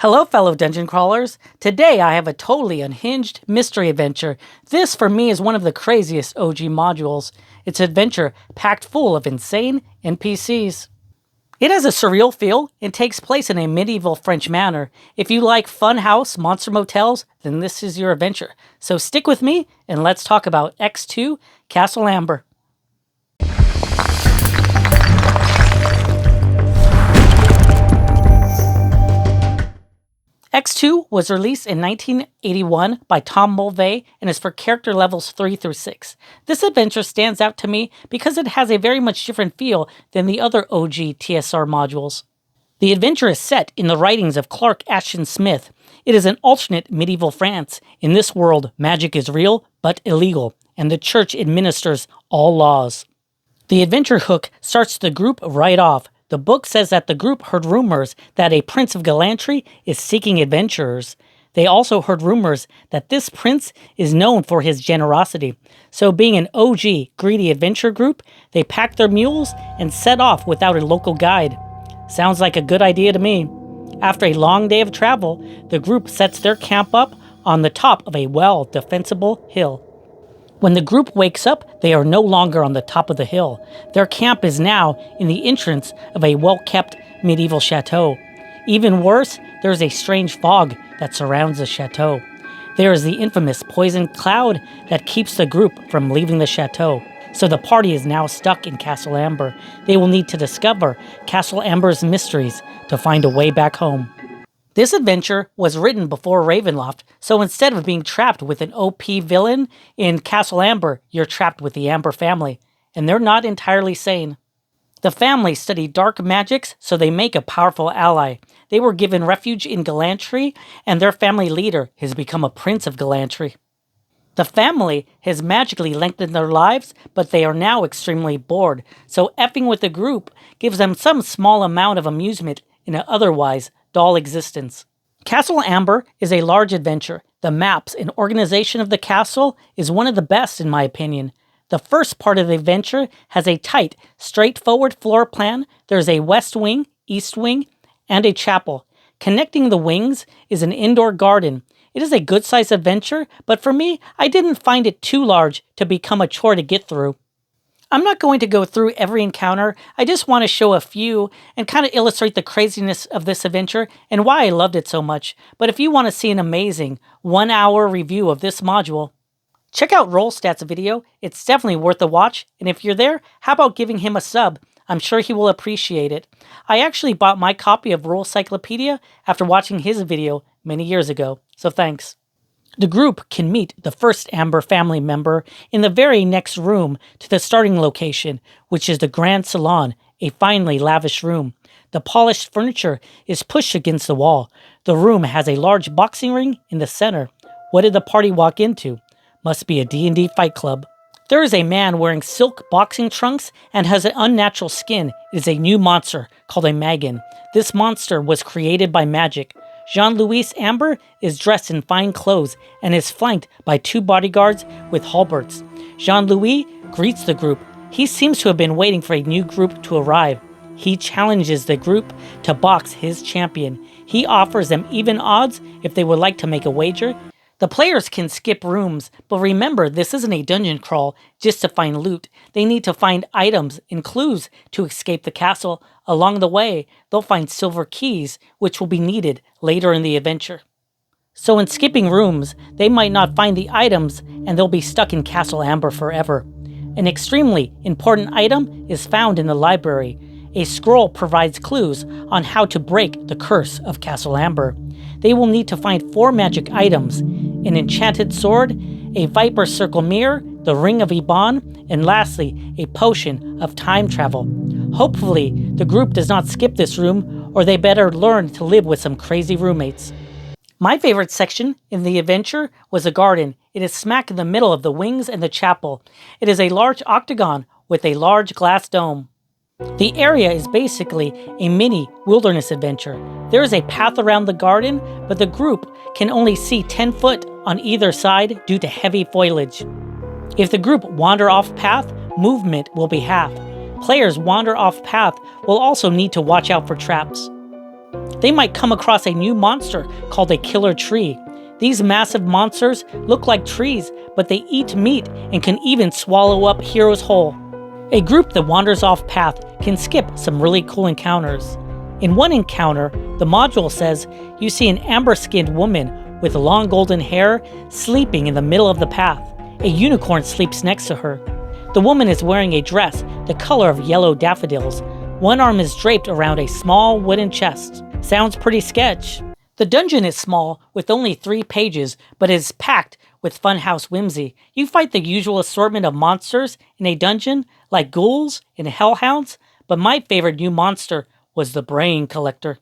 Hello, fellow dungeon crawlers. Today I have a totally unhinged mystery adventure. This, for me, is one of the craziest OG modules. It's an adventure packed full of insane NPCs. It has a surreal feel and takes place in a medieval French manor. If you like fun house monster motels, then this is your adventure. So stick with me and let's talk about X2 Castle Amber. X2 was released in 1981 by Tom Mulvey and is for character levels 3 through 6. This adventure stands out to me because it has a very much different feel than the other OG TSR modules. The adventure is set in the writings of Clark Ashton Smith. It is an alternate medieval France. In this world, magic is real but illegal, and the church administers all laws. The adventure hook starts the group right off. The book says that the group heard rumors that a prince of Galantry is seeking adventurers. They also heard rumors that this prince is known for his generosity. So being an OG greedy adventure group, they packed their mules and set off without a local guide. Sounds like a good idea to me. After a long day of travel, the group sets their camp up on the top of a well-defensible hill. When the group wakes up, they are no longer on the top of the hill. Their camp is now in the entrance of a well-kept medieval chateau. Even worse, there is a strange fog that surrounds the chateau. There is the infamous poison cloud that keeps the group from leaving the chateau. So the party is now stuck in Castle Amber. They will need to discover Castle Amber's mysteries to find a way back home. This adventure was written before Ravenloft, so instead of being trapped with an OP villain in Castle Amber, you're trapped with the Amber family, and they're not entirely sane. The family study dark magics, so they make a powerful ally. They were given refuge in Galantry, and their family leader has become a prince of Galantry. The family has magically lengthened their lives, but they are now extremely bored, so effing with the group gives them some small amount of amusement in an otherwise dull existence. Castle Amber is a large adventure. The maps and organization of the castle is one of the best in my opinion. The first part of the adventure has a tight, straightforward floor plan. There's a west wing, east wing, and a chapel. Connecting the wings is an indoor garden. It is a good-sized adventure, but for me, I didn't find it too large to become a chore to get through. I'm not going to go through every encounter, I just want to show a few and kind of illustrate the craziness of this adventure and why I loved it so much. But if you want to see an amazing 1-hour review of this module, check out Roll Stat's video. It's definitely worth a watch, and if you're there, how about giving him a sub? I'm sure he will appreciate it. I actually bought my copy of Roll Cyclopedia after watching his video many years ago, so thanks. The group can meet the first Amber family member in the very next room to the starting location, which is the Grand Salon, a finely lavish room. The polished furniture is pushed against the wall. The room has a large boxing ring in the center. What did the party walk into? Must be a D&D fight club. There is a man wearing silk boxing trunks and has an unnatural skin. It is a new monster called a Magan. This monster was created by magic. Jean-Louis Amber is dressed in fine clothes and is flanked by 2 bodyguards with halberds. Jean-Louis greets the group. He seems to have been waiting for a new group to arrive. He challenges the group to box his champion. He offers them even odds if they would like to make a wager. The players can skip rooms, but remember, this isn't a dungeon crawl just to find loot. They need to find items and clues to escape the castle. Along the way, they'll find silver keys, which will be needed later in the adventure. So in skipping rooms, they might not find the items and they'll be stuck in Castle Amber forever. An extremely important item is found in the library. A scroll provides clues on how to break the curse of Castle Amber. They will need to find 4 magic items: an enchanted sword, a viper circle mirror, the ring of Iban, and lastly, a potion of time travel. Hopefully, the group does not skip this room, or they better learn to live with some crazy roommates. My favorite section in the adventure was the garden. It is smack in the middle of the wings and the chapel. It is a large octagon with a large glass dome. The area is basically a mini wilderness adventure. There is a path around the garden, but the group can only see 10 foot on either side due to heavy foliage. If the group wander off path, movement will be half. Players wander off path will also need to watch out for traps. They might come across a new monster called a killer tree. These massive monsters look like trees, but they eat meat and can even swallow up heroes whole. A group that wanders off path can skip some really cool encounters. In one encounter, the module says you see an amber-skinned woman with long golden hair sleeping in the middle of the path. A unicorn sleeps next to her. The woman is wearing a dress the color of yellow daffodils. One arm is draped around a small wooden chest. Sounds pretty sketch. The dungeon is small, with only 3 pages, but is packed with funhouse whimsy. You fight the usual assortment of monsters in a dungeon, like ghouls and hellhounds, but my favorite new monster was the brain collector.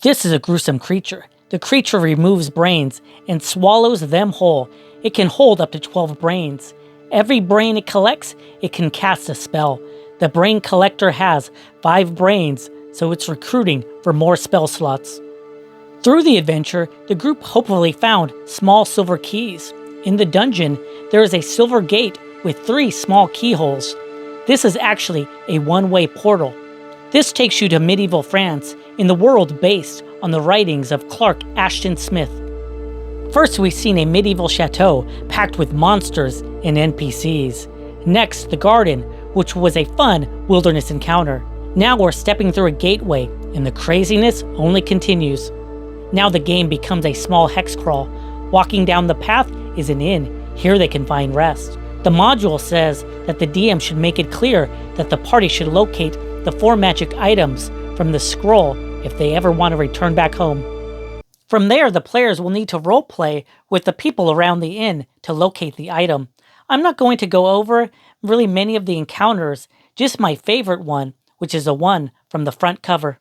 This is a gruesome creature. The creature removes brains and swallows them whole. It can hold up to 12 brains. Every brain it collects, it can cast a spell. The brain collector has 5 brains, so it's recruiting for more spell slots. Through the adventure, the group hopefully found small silver keys. In the dungeon, there is a silver gate with 3 small keyholes. This is actually a one-way portal. This takes you to medieval France, in the world based on the writings of Clark Ashton Smith. First, we've seen a medieval chateau packed with monsters and NPCs. Next, the garden, which was a fun wilderness encounter. Now we're stepping through a gateway, and the craziness only continues. Now the game becomes a small hex crawl. Walking down the path is an inn. Here they can find rest. The module says that the DM should make it clear that the party should locate the 4 magic items from the scroll if they ever want to return back home. From there, the players will need to roleplay with the people around the inn to locate the item. I'm not going to go over really many of the encounters, just my favorite one, which is the one from the front cover.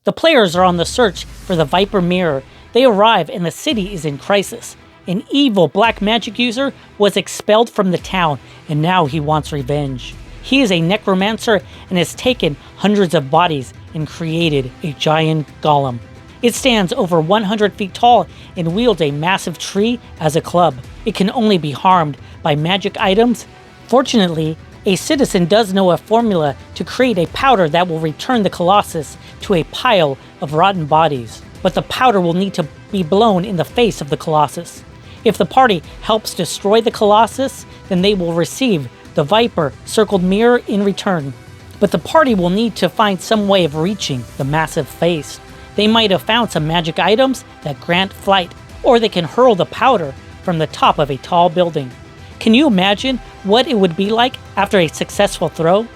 The players are on the search for the Viper Mirror. They arrive and the city is in crisis. An evil black magic user was expelled from the town, and now he wants revenge. He is a necromancer and has taken hundreds of bodies and created a giant golem. It stands over 100 feet tall and wields a massive tree as a club. It can only be harmed by magic items. Fortunately, a citizen does know a formula to create a powder that will return the Colossus to a pile of rotten bodies, but the powder will need to be blown in the face of the Colossus. If the party helps destroy the Colossus, then they will receive the Viper circled mirror in return. But the party will need to find some way of reaching the massive face. They might have found some magic items that grant flight, or they can hurl the powder from the top of a tall building. Can you imagine what it would be like after a successful throw?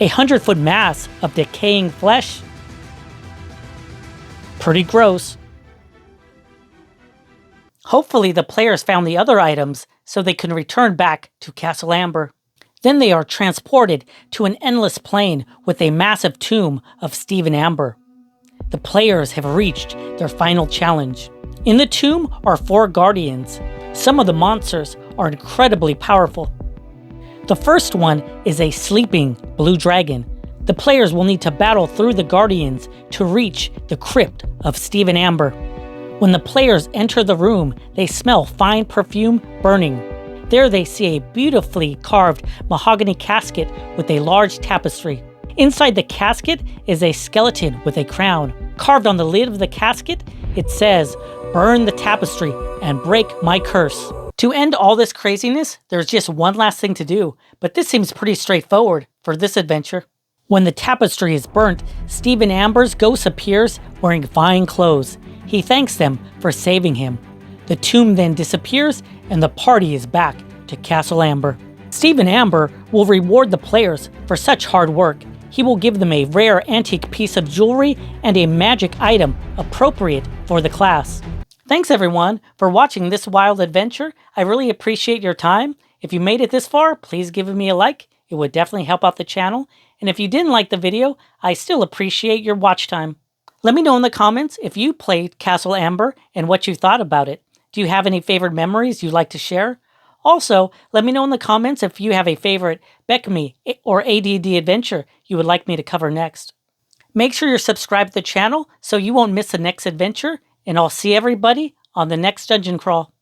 100-foot mass of decaying flesh? Pretty gross. Hopefully the players found the other items so they can return back to Castle Amber. Then they are transported to an endless plain with a massive tomb of Stephen Amber. The players have reached their final challenge. In the tomb are 4 guardians. Some of the monsters are incredibly powerful. The first one is a sleeping blue dragon. The players will need to battle through the guardians to reach the crypt of Stephen Amber. When the players enter the room, they smell fine perfume burning. There they see a beautifully carved mahogany casket with a large tapestry. Inside the casket is a skeleton with a crown. Carved on the lid of the casket, it says, "Burn the tapestry and break my curse." To end all this craziness, there's just one last thing to do, but this seems pretty straightforward for this adventure. When the tapestry is burnt, Stephen Amber's ghost appears wearing fine clothes. He thanks them for saving him. The tomb then disappears and the party is back to Castle Amber. Stephen Amber will reward the players for such hard work. He will give them a rare antique piece of jewelry and a magic item appropriate for the class. Thanks everyone for watching this wild adventure. I really appreciate your time. If you made it this far, please give me a like. It would definitely help out the channel. And if you didn't like the video, I still appreciate your watch time. Let me know in the comments if you played Castle Amber and what you thought about it. Do you have any favorite memories you'd like to share? Also, let me know in the comments if you have a favorite BECME or ADD adventure you would like me to cover next. Make sure you're subscribed to the channel so you won't miss the next adventure, and I'll see everybody on the next dungeon crawl.